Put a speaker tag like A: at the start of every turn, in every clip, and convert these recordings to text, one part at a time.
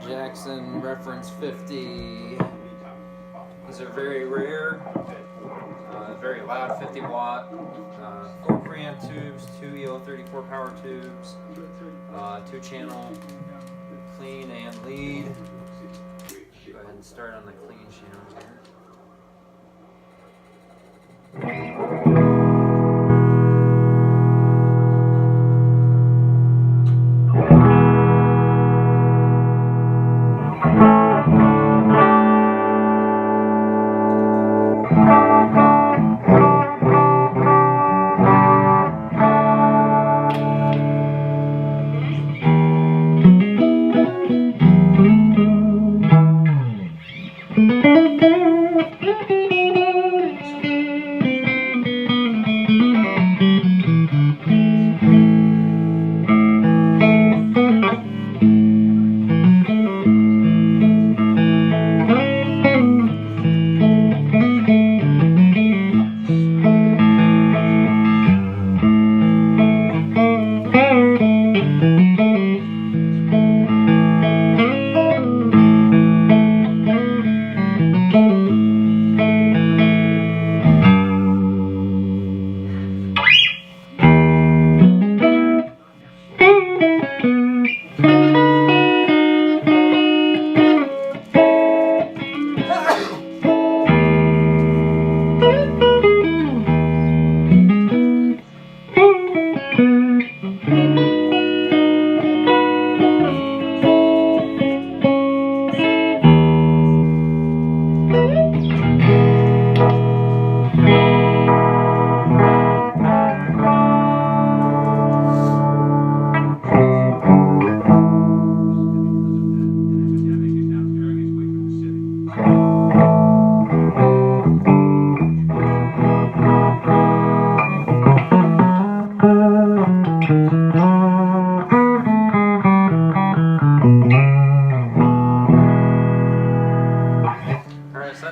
A: Jackson reference 50. These are very rare, very loud 50 watt, 4 preamp tubes, 2 EL34 power tubes, 2 channel clean and lead. Go ahead and start on the clean channel here.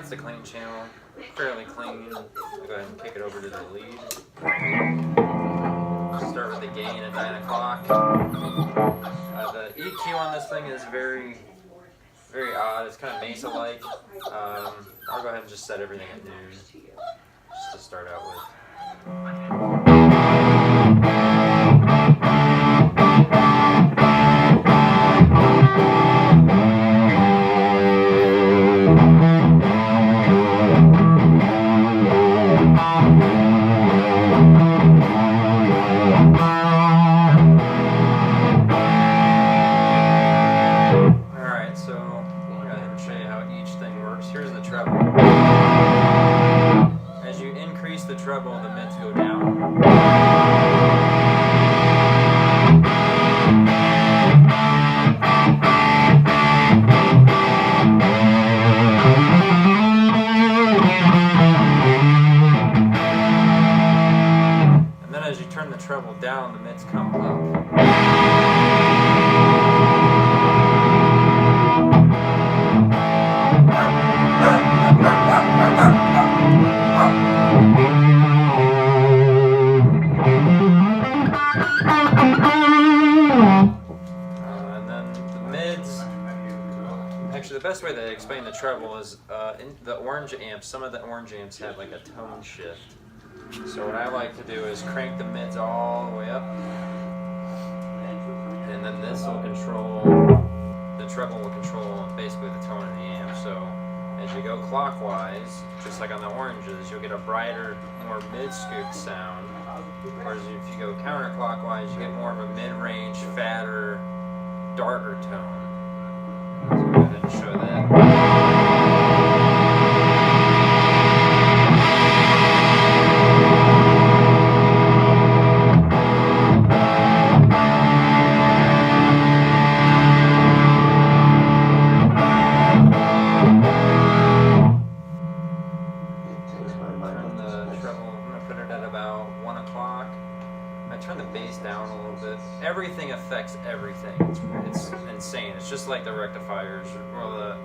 A: The clean channel, fairly clean. I'll go ahead and kick it over to the lead. Start with the gain at 9 o'clock. The EQ on this thing is very odd. It's kind of Mesa-like. I'll go ahead and just set everything at noon, just to start out with. Here's the treble. As you increase the treble, the mids go down. And then as you turn the treble down, the mids come up. Actually, the best way to explain the treble is in the orange amps. Some of the orange amps have like a tone shift. So what I like to do is crank the mids all the way up, and then this will control, the treble will control basically the tone of the amp. So as you go clockwise, just like on the oranges, you'll get a brighter, more mid-scooped sound. Whereas if you go counterclockwise, you get more of a mid-range, fatter, darker tone. So go ahead and show that. Turn the treble, I'm going to put it at about 1 o'clock. I turn the bass down a little bit. Everything affects everything. It's insane. It's just like the rectifiers, or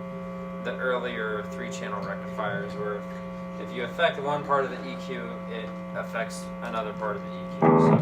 A: the earlier 3-channel rectifiers, where if you affect one part of the EQ, it affects another part of the EQ. So.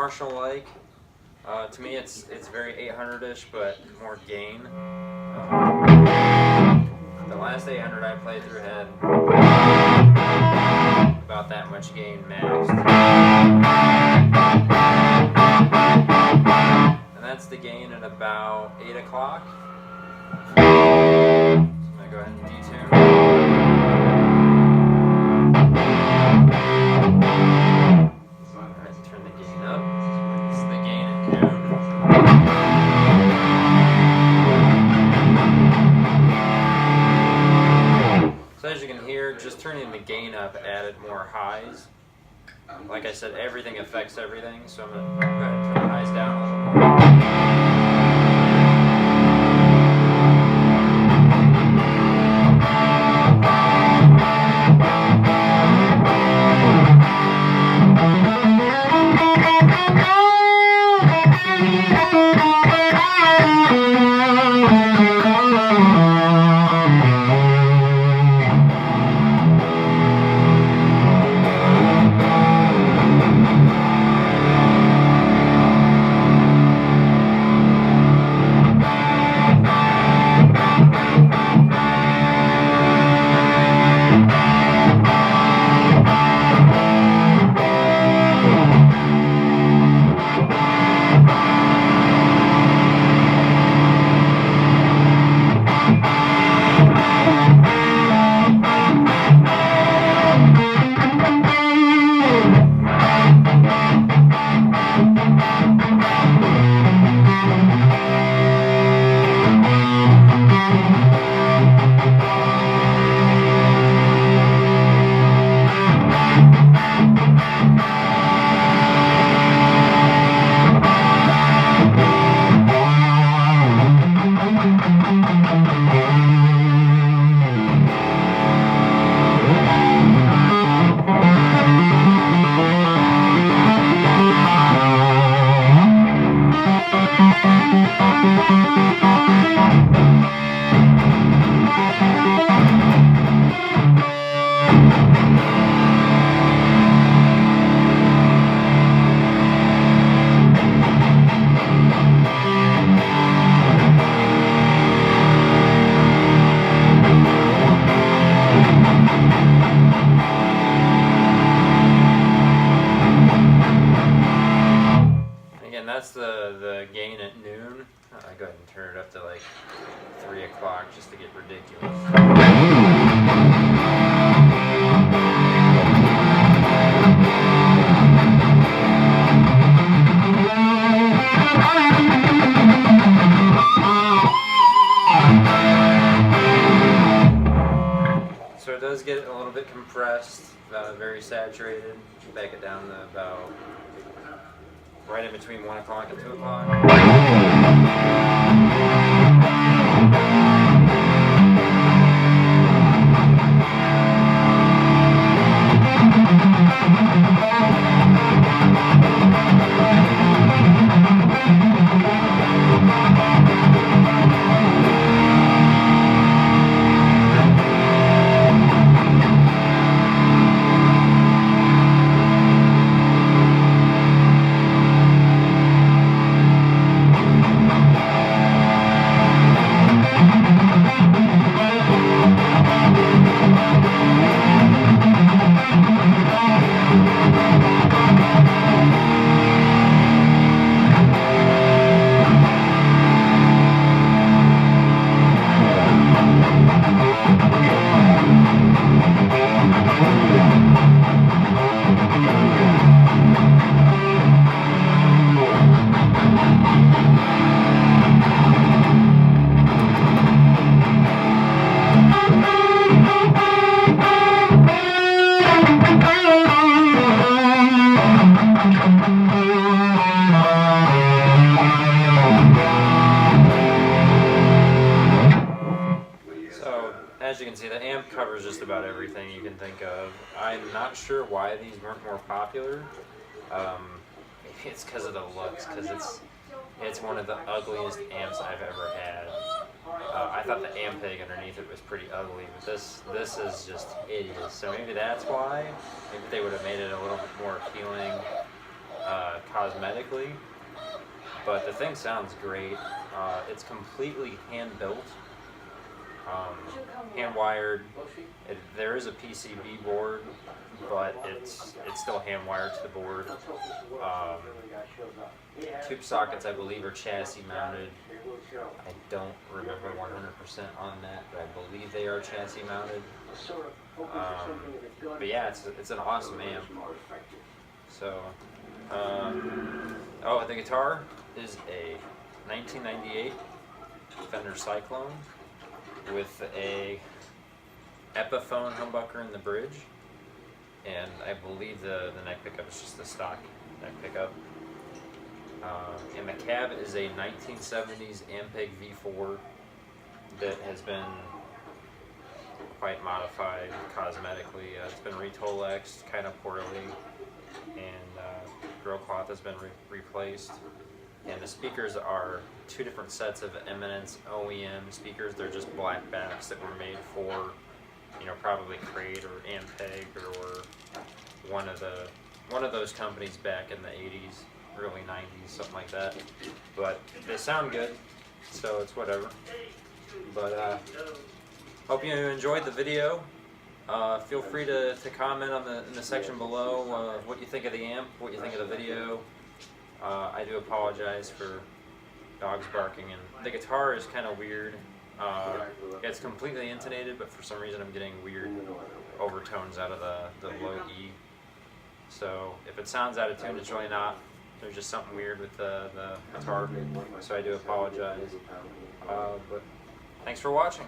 A: Marshall-like. To me, it's very 800-ish, but more gain. The last 800 I played through had about that much gain maxed. And that's the gain at about 8 o'clock. So I'm going to go ahead and detune. Alright, turn the gain up. This is the gain at noon. So as you can hear, just turning the gain up added more highs. Like I said, everything affects everything, so I'm going to go ahead and turn the highs down a little more. That's the gain at noon. I go ahead and turn it up to like 3 o'clock just to get ridiculous. So it does get a little bit compressed, very saturated. Back it down to about right in between 1 o'clock and 2 o'clock. As you can see, the amp covers just about everything you can think of. I'm not sure why these weren't more popular. Maybe it's because of the looks, because it's one of the ugliest amps I've ever had. I thought the Ampeg underneath it was pretty ugly, but this is just hideous. So maybe that's why. Maybe they would have made it a little bit more appealing. cosmetically, but the thing sounds great. It's completely hand built, hand wired. There is a PCB board, but it's still hand wired to the board. Tube sockets, I believe, are chassis mounted. I don't remember 100% on that, but I believe they are chassis mounted. But yeah, it's an awesome amp. So, oh, the guitar is a 1998 Fender Cyclone with a Epiphone humbucker in the bridge, and I believe the neck pickup is just the stock neck pickup. And the cab is a 1970s Ampeg V4 that has been quite modified cosmetically. It's been re-Tolexed kind of poorly, and grill cloth has been replaced. And the speakers are two different sets of Eminence OEM speakers. They're just black backs that were made for, you know, probably Crate or Ampeg or one of those companies back in the 80s, early 90s, something like that. But they sound good, so it's whatever. But hope you enjoyed the video. Feel free to comment in the section below what you think of the amp, what you think of the video. I do apologize for dogs barking, and the guitar is kind of weird. It's completely intonated, but for some reason I'm getting weird overtones out of the low E. So if it sounds out of tune, it's really not. There's just something weird with the guitar, so I do apologize. But thanks for watching.